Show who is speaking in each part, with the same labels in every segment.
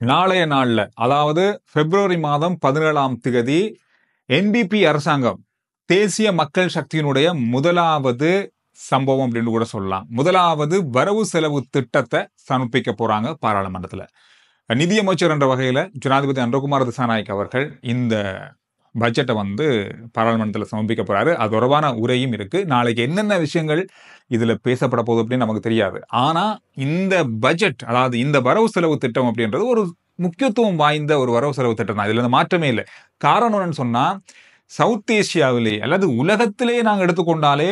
Speaker 1: நாளைய நாள்ல அதாவது பிப்ரவரி மாதம் 17ஆம் தேதி என்பிபி அரசாங்கம் தேசிய மக்கள் சக்தியினுடைய முதலாவது சம்பவம் அப்படின்னு கூட சொல்லலாம். முதலாவது வரவு செலவு திட்டத்தை சமர்ப்பிக்க போறாங்க பாராளுமன்றத்துல. நிதியமைச்சர் என்ற வகையில ஜனாதிபதி அன்றகுமார் திசாநாயக் அவர்கள் இந்த பட்ஜெட்டை பாராளுமன்றத்தில் சமர்ப்பிக்க போறாரு. அது தொடர்பான உரையும் இருக்கு. நாளைக்கு என்னென்ன விஷயங்கள் இதுல பேசப்பட போகுது அப்படின்னு நமக்கு தெரியாது. ஆனா இந்த பட்ஜெட், அதாவது இந்த வரவு செலவு திட்டம் அப்படின்றது ஒரு முக்கியத்துவம் வாய்ந்த ஒரு வரவு செலவு திட்டம் தான். இதுல மாற்றமே இல்லை. காரணம் என்னன்னு சொன்னா, சவுத் ஏசியாவிலே அல்லது உலகத்திலே நாங்க எடுத்துக்கொண்டாலே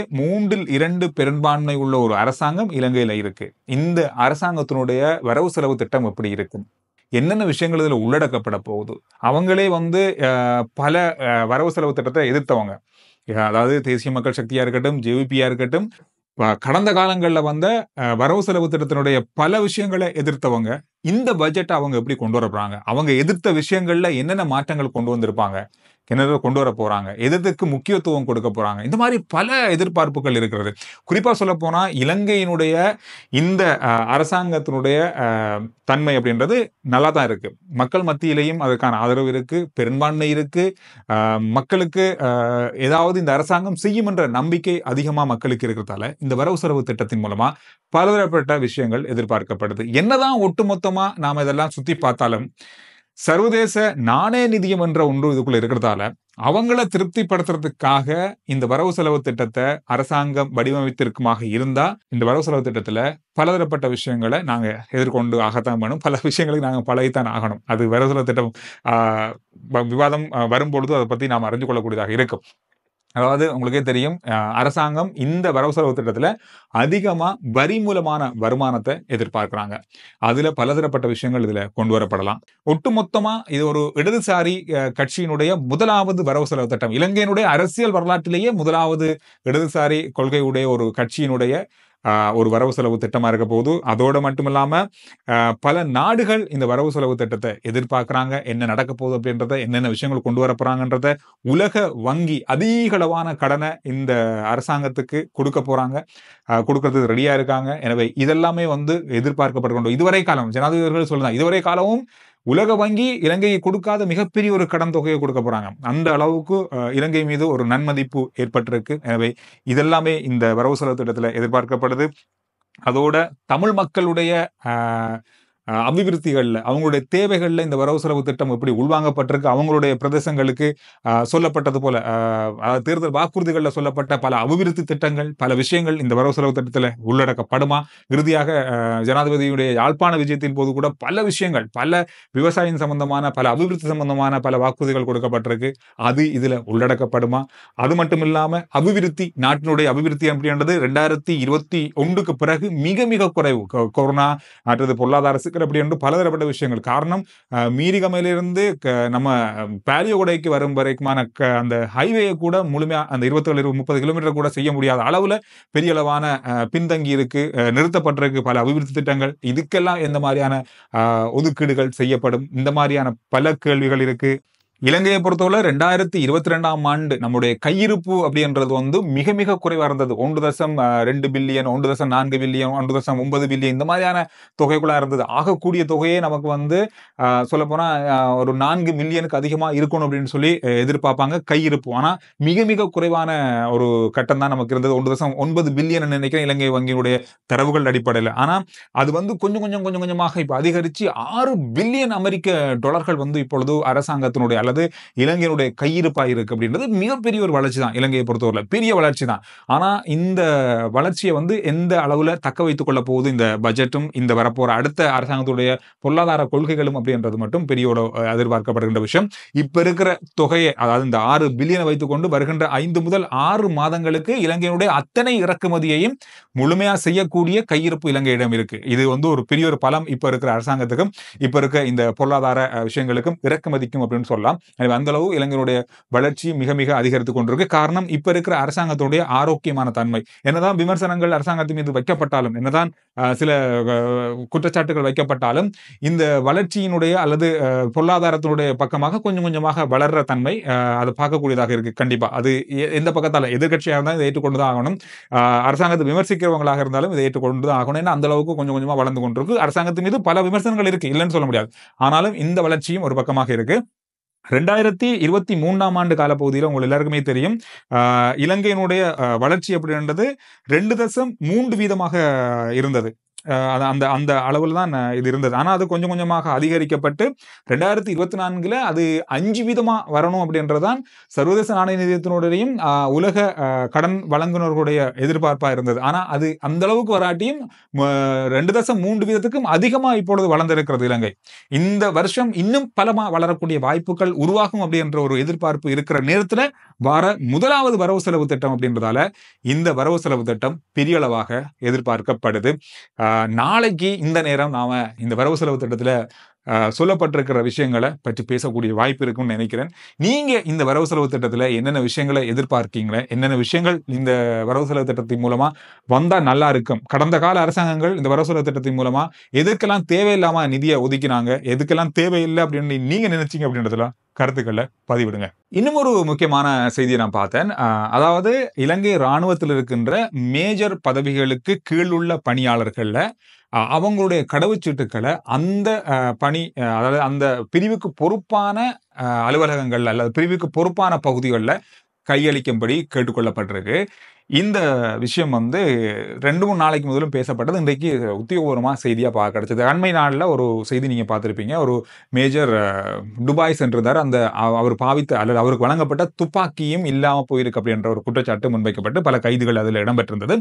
Speaker 1: 2 பெரும்பான்மை உள்ள ஒரு அரசாங்கம் இலங்கையில இருக்கு. இந்த அரசாங்கத்தினுடைய வரவு செலவு திட்டம் எப்படி இருக்கும், என்னென்ன விஷயங்கள் இதுல உள்ளடக்கப்பட போகுது, அவங்களே பல வரவு செலவு திட்டத்தை எதிர்த்தவங்க. அதாவது தேசிய மக்கள் சக்தியா இருக்கட்டும், ஜேவிபியா இருக்கட்டும், கடந்த காலங்களில் வரவு செலவு திட்டத்தினுடைய பல விஷயங்களை எதிர்த்தவங்க இந்த பட்ஜெட்டை அவங்க எப்படி கொண்டு வர போறாங்க, அவங்க எதிர்த்த விஷயங்கள்ல என்னென்ன மாற்றங்கள் கொண்டு வந்திருப்பாங்க, என்னென்ன கொண்டு வர போறாங்க, எதற்கு முக்கியத்துவம் கொடுக்க போறாங்க, இந்த மாதிரி பல எதிர்பார்ப்புகள் இருக்கிறது. குறிப்பா சொல்ல போனா இலங்கையினுடைய இந்த அரசாங்கத்தினுடைய தன்மை அப்படின்றது நல்லா தான் இருக்கு. மக்கள் மத்தியிலையும் அதற்கான ஆதரவு இருக்கு, பெரும்பான்மை இருக்கு. மக்களுக்கு ஏதாவது இந்த அரசாங்கம் செய்யும் என்ற நம்பிக்கை அதிகமா மக்களுக்கு இருக்கிறதால இந்த வரவு செலவு திட்டத்தின் மூலமா பலதரப்பட்ட விஷயங்கள் எதிர்பார்க்கப்படுது. என்னதான் ஒட்டுமொத்தமா நாம இதெல்லாம் சுத்தி பார்த்தாலும் சர்வதேச நாணய நிதியம் என்ற ஒன்று இதுக்குள்ள இருக்கிறதால அவங்கள திருப்திப்படுத்துறதுக்காக இந்த வரவு செலவு திட்டத்தை அரசாங்கம் வடிவமைத்திருக்குமாக இருந்தா இந்த வரவு செலவு திட்டத்துல பலதரப்பட்ட விஷயங்களை நாங்க எதிர்கொண்டு ஆகத்தான் வேணும். பல விஷயங்களுக்கு நாங்க பழகித்தான் ஆகணும். அது வரவு செலவு திட்டம் விவாதம் வரும்பொழுது அதை பத்தி நாம் அறிந்து கொள்ளக்கூடியதாக இருக்கும். அதாவது உங்களுக்கே தெரியும், அரசாங்கம் இந்த வரவு செலவு திட்டத்துல அதிகமா வரி மூலமான வருமானத்தை எதிர்பார்க்கிறாங்க. அதுல பலதரப்பட்ட விஷயங்கள் இதுல கொண்டு வரப்படலாம். ஒட்டுமொத்தமா இது ஒரு இடதுசாரி கட்சியினுடைய முதலாவது வரவு செலவு திட்டம். இலங்கையினுடைய அரசியல் வரலாற்றிலேயே முதலாவது இடதுசாரி கொள்கையுடைய ஒரு கட்சியினுடைய ஒரு வரவு செலவு திட்டமா இருக்க போது. அதோட மட்டுமில்லாம பல நாடுகள் இந்த வரவு செலவு திட்டத்தை எதிர்பார்க்கிறாங்க. என்ன நடக்க போகுது அப்படின்றத, என்னென்ன விஷயங்கள் கொண்டு வர போறாங்கன்றத. உலக வங்கி அதிகளவான கடனை இந்த அரசாங்கத்துக்கு கொடுக்க போறாங்க, கொடுக்கறதுக்கு ரெடியா இருக்காங்க. எனவே இதெல்லாமே எதிர்பார்க்கப்பட்டு கொண்டு இதுவரை காலம் ஜனாதிபதிகள் சொல்லுறாங்க, இதுவரை காலமும் உலக வங்கி இலங்கையை கொடுக்காத மிகப்பெரிய ஒரு கடன் தொகையை கொடுக்க போறாங்க. அந்த அளவுக்கு இலங்கை மீது ஒரு நன்மதிப்பு ஏற்பட்டிருக்கு. எனவே இதெல்லாமே இந்த வரவு செலவு திட்டத்துல எதிர்பார்க்கப்படுது. அதோட தமிழ் மக்களுடைய அபிவிருத்திகள்ல, அவங்களுடைய தேவைகள்ல இந்த வரவு செலவு திட்டம் எப்படி உள்வாங்கப்பட்டிருக்கு, அவங்களுடைய பிரதேசங்களுக்கு சொல்லப்பட்டது போல தேர்தல் வாக்குறுதிகள்ல சொல்லப்பட்ட பல அபிவிருத்தி திட்டங்கள், பல விஷயங்கள் இந்த வரவு செலவு திட்டத்துல உள்ளடக்கப்படுமா? இறுதியாக ஜனாதிபதியுடைய யாழ்ப்பாண விஜயத்தின் போது கூட பல விஷயங்கள், பல விவசாயம் சம்பந்தமான, பல அபிவிருத்தி சம்பந்தமான பல வாக்குறுதிகள் கொடுக்கப்பட்டிருக்கு. அது இதுல உள்ளடக்கப்படுமா? அது மட்டும் இல்லாம அபிவிருத்தி, நாட்டினுடைய அபிவிருத்தி அப்படின்றது 2021க்கு பிறகு மிக மிக குறைவு. கொரோனா மற்றது பொருளாதார அப்படி என்று பலதரப்பட்ட விஷயங்கள் காரணம். மீரிகமையிலிருந்து நம்ம பாலியோடைக்கு வரும் வரைக்குமான அந்த ஹைவேயை கூட முழுமையா அந்த 27-30 கிலோமீட்டர் கூட செய்ய முடியாத அளவுல பெரிய அளவான பின்தங்கி இருக்கு, நிறுத்தப்பட்டிருக்கு பல அபிவிருத்தி திட்டங்கள். இதுக்கெல்லாம் எந்த மாதிரியான ஒதுக்கீடுகள் செய்யப்படும், இந்த மாதிரியான பல கேள்விகள் இருக்கு. இலங்கையை பொறுத்தவரை 2022ஆம் ஆண்டு நம்முடைய கையிருப்பு அப்படின்றது மிக மிக குறைவா இருந்தது. 1.2 பில்லியன், 1.4 பில்லியன், 1.9 பில்லியன் இந்த மாதிரியான தொகைக்குள்ளா இருந்தது. ஆகக்கூடிய தொகையே நமக்கு சொல்ல போனா ஒரு 4 மில்லியனுக்கு அதிகமா இருக்கணும் அப்படின்னு சொல்லி எதிர்பார்ப்பாங்க கையிருப்பு. ஆனா மிக மிக குறைவான ஒரு கட்டம் தான் நமக்கு இருந்தது. 1.9 பில்லியன் நினைக்கிறேன் இலங்கை வங்கியுடைய தரவுகள் அடிப்படையில். ஆனா அது கொஞ்சம் கொஞ்சமாக இப்ப அதிகரிச்சு 6 பில்லியன் அமெரிக்க டாலர்கள் இப்பொழுது அரசாங்கத்தினுடைய அல்லது இலங்கையினுடைய கையிருப்பா இருக்கு. அப்படின்றது மிகப்பெரிய ஒரு வளர்ச்சி தான். இலங்கையை பொறுத்தவரை பெரிய வளர்ச்சி தான். ஆனா இந்த வளர்ச்சியை எந்த அளவுல தக்க வைத்துக் கொள்ள போகுது இந்த பட்ஜெட்டும் இந்த வரப்போற அடுத்த அரசாங்கத்துடைய பொருளாதார கொள்கைகளும் அப்படின்றது மட்டும் பெரிய எதிர்பார்க்கப்படுகின்ற விஷயம். இப்ப இருக்கிற தொகையை, அதாவது இந்த 6 பில்லியனை வைத்துக்கொண்டு வருகின்ற 5 முதல் 6 மாதங்களுக்கு இலங்கையினுடைய அத்தனை இறக்குமதியையும் முழுமையா செய்யக்கூடிய கையிருப்பு இலங்கையிடம் இருக்கு. இது ஒரு பெரிய ஒரு பலம் இப்ப இருக்கிற அரசாங்கத்துக்கும் இப்ப இருக்க இந்த பொருளாதார விஷயங்களுக்கும் இறக்குமதிக்கும் அப்படின்னு சொல்லலாம். சொல்லலாம். எனவே அந்த அளவு இலங்கையினுடைய வளர்ச்சி மிக மிக அதிகரித்து கொண்டிருக்கு. காரணம் இப்ப இருக்கிற அரசாங்கத்துடைய ஆரோக்கியமான தன்மை. என்னதான் விமர்சனங்கள் அரசாங்கத்தின் மீது வைக்கப்பட்டாலும், என்னதான் சில குற்றச்சாட்டுகள் வைக்கப்பட்டாலும், இந்த வளர்ச்சியினுடைய அல்லது பொருளாதாரத்தினுடைய பக்கமாக கொஞ்சம் கொஞ்சமாக வளர்ற தன்மை அது பார்க்கக்கூடியதாக இருக்கு. கண்டிப்பா அது எந்த பக்கத்தால எதிர்கட்சியாக இருந்தாலும் இதை ஏற்றுக்கொண்டுதான் ஆகணும். அரசாங்கத்தை விமர்சிக்கிறவங்களாக இருந்தாலும் இதை ஏற்றுக்கொண்டுதான் ஆகணும். ஏன்னா அந்த அளவுக்கு கொஞ்சம் கொஞ்சமா வளர்ந்து கொண்டிருக்கு. அரசாங்கத்தின் மீது பல விமர்சனங்கள் இருக்கு, இல்லைன்னு சொல்ல முடியாது. ஆனாலும் இந்த வளர்ச்சியும் ஒரு பக்கமாக இருக்கு. 2023ஆம் ஆண்டு காலப்பகுதியில் உங்களுக்கு எல்லாருக்குமே தெரியும், இலங்கையினுடைய வளர்ச்சி அப்படின்றது 2.3 வீதமாக இருந்தது. அந்த அந்த அளவில் தான் இது இருந்தது. ஆனா அது கொஞ்சம் கொஞ்சமாக அதிகரிக்கப்பட்டு 2024ல அது 5 வீதமா வரணும் அப்படின்றதான் சர்வதேச நாணய நிதியத்தினுடையும் உலக கடன் வழங்குனர்களுடைய எதிர்பார்ப்பா இருந்தது. ஆனா அது அந்த அளவுக்கு வராட்டியும் 2.3 வீதத்துக்கும் அதிகமா இப்பொழுது வளர்ந்திருக்கிறது இலங்கை. இந்த வருஷம் இன்னும் பலமா வளரக்கூடிய வாய்ப்புகள் உருவாகும் அப்படின்ற ஒரு எதிர்பார்ப்பு இருக்கிற நேரத்துல வர முதலாவது வரவு செலவு திட்டம் அப்படின்றதால இந்த வரவு செலவு திட்டம் பெரிய அளவாக எதிர்பார்க்கப்படுது. நாளைக்கு இந்த நேரம் நாம இந்த வரவு செலவு திட்டத்துல சொல்லப்பட்டிருக்கிற விஷயங்களை பற்றி பேசக்கூடிய வாய்ப்பு இருக்குன்னு நினைக்கிறேன். நீங்க இந்த வரவு செலவு திட்டத்துல என்னென்ன விஷயங்களை எதிர்பார்க்கீங்களே, என்னென்ன விஷயங்கள் இந்த வரவு செலவு திட்டத்தின் மூலமா வந்தா நல்லா இருக்கும், கடந்த கால அரசாங்கங்கள் இந்த வரவு செலவு திட்டத்தின் மூலமா எதுக்கெல்லாம் தேவையில்லாம நிதியை ஒதுக்கினாங்க, எதுக்கெல்லாம் தேவையில்லை அப்படின்னு நீங்க நினைச்சீங்க அப்படின்றதுல கருத்துக்களை பதிவிடுங்க. இன்னும் ஒரு முக்கியமான செய்தியை நான் பார்த்தேன். அதாவது இலங்கை இராணுவத்தில் இருக்கின்ற மேஜர் பதவிகளுக்கு கீழுள்ள பணியாளர்கள்ல அவங்களுடைய கடவுச்சீட்டுக்களை அந்த பணி அதாவது அந்த பிரிவுக்கு பொறுப்பான அலுவலகங்கள் அல்லது பிரிவுக்கு பொறுப்பான பகுதிகளில் கையளிக்கும்படி கேட்டுக்கொள்ளப்பட்டிருக்கு. இந்த விஷயம் 2-3 நாளைக்கு முதலும் பேசப்பட்டது. இன்றைக்கு உத்தியோகபூர்வமாக செய்தியாக பார்க்க கிடைச்சது. அண்மை நாளில் ஒரு செய்தி நீங்கள் பார்த்துருப்பீங்க. ஒரு மேஜர் துபாய் சென்றிருந்தார். அந்த அவர் பாவித்த அல்லது அவருக்கு வழங்கப்பட்ட துப்பாக்கியும் இல்லாமல் போயிருக்கு அப்படின்ற ஒரு குற்றச்சாட்டு முன்வைக்கப்பட்டு பல கைதுகள் அதில் இடம்பெற்றிருந்தது.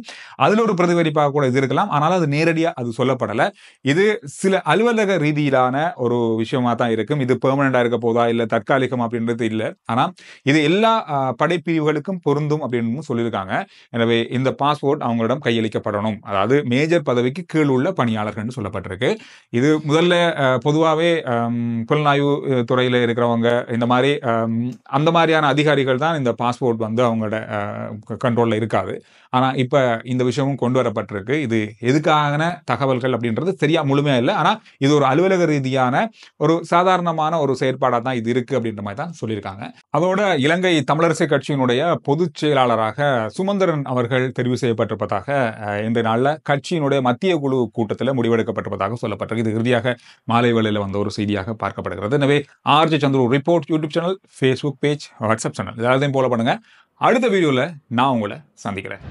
Speaker 1: அதில் ஒரு பிரதிபலிப்பாக கூட இது இருக்கலாம். ஆனாலும் அது நேரடியாக அது சொல்லப்படலை. இது சில அலுவலக ரீதியிலான ஒரு விஷயமா தான் இருக்கும். இது பெர்மனண்டா இருக்க போதா இல்லை தற்காலிகம் அப்படின்றது இல்லை. ஆனால் இது எல்லா படைப்பிரிவுகளுக்கும் பொருந்தும் அப்படின்னு சொல்லியிருக்காங்க. எனவே இந்த பாஸ்போர்ட் அவங்களிடம் கையளிக்கப்படணும். அதாவது மேஜர் பதவிக்கு கீழ் உள்ள பணியாளர்கள் சொல்லப்பட்டிருக்கு. இது முதல்ல பொதுவாகவே புலனாய்வு துறையில் இருக்கிறவங்க இந்த மாதிரி அந்த மாதிரியான அதிகாரிகள் தான் இந்த பாஸ்போர்ட் அவங்களோட கண்ட்ரோல்ல இருக்காது. ஆனா இப்ப இந்த விஷயமும் கொண்டு வரப்பட்டிருக்கு. இது எதுக்கான தகவல்கள் அப்படின்றது சரியா முழுமையா இல்லை. ஆனா இது ஒரு அலுவலக ரீதியான ஒரு சாதாரணமான ஒரு செயற்பாடா தான் இது இருக்கு அப்படின்ற மாதிரி தான் சொல்லியிருக்காங்க. அதோட இலங்கை தமிழரசு கட்சியினுடைய பொதுச் செயலாளராக சுமந்திரன் அவர்கள் தெரிவு செய்யப்பட்டிருப்பதாக இன்றைய நாளில் கட்சியினுடைய மத்திய குழு கூட்டத்தில் முடிவெடுக்கப்பட்டிருப்பதாக சொல்லப்பட்டிருக்கு. இது இறுதியாக மாலை வேளையில் வந்த ஒரு செய்தியாக பார்க்கப்படுகிறது. எனவே RJ Chandru report YouTube channel, Facebook page, WhatsApp channel எல்லாத்தையும் போல பண்ணுங்க. அடுத்த வீடியோவில் நான் உங்களை சந்திக்கிறேன்.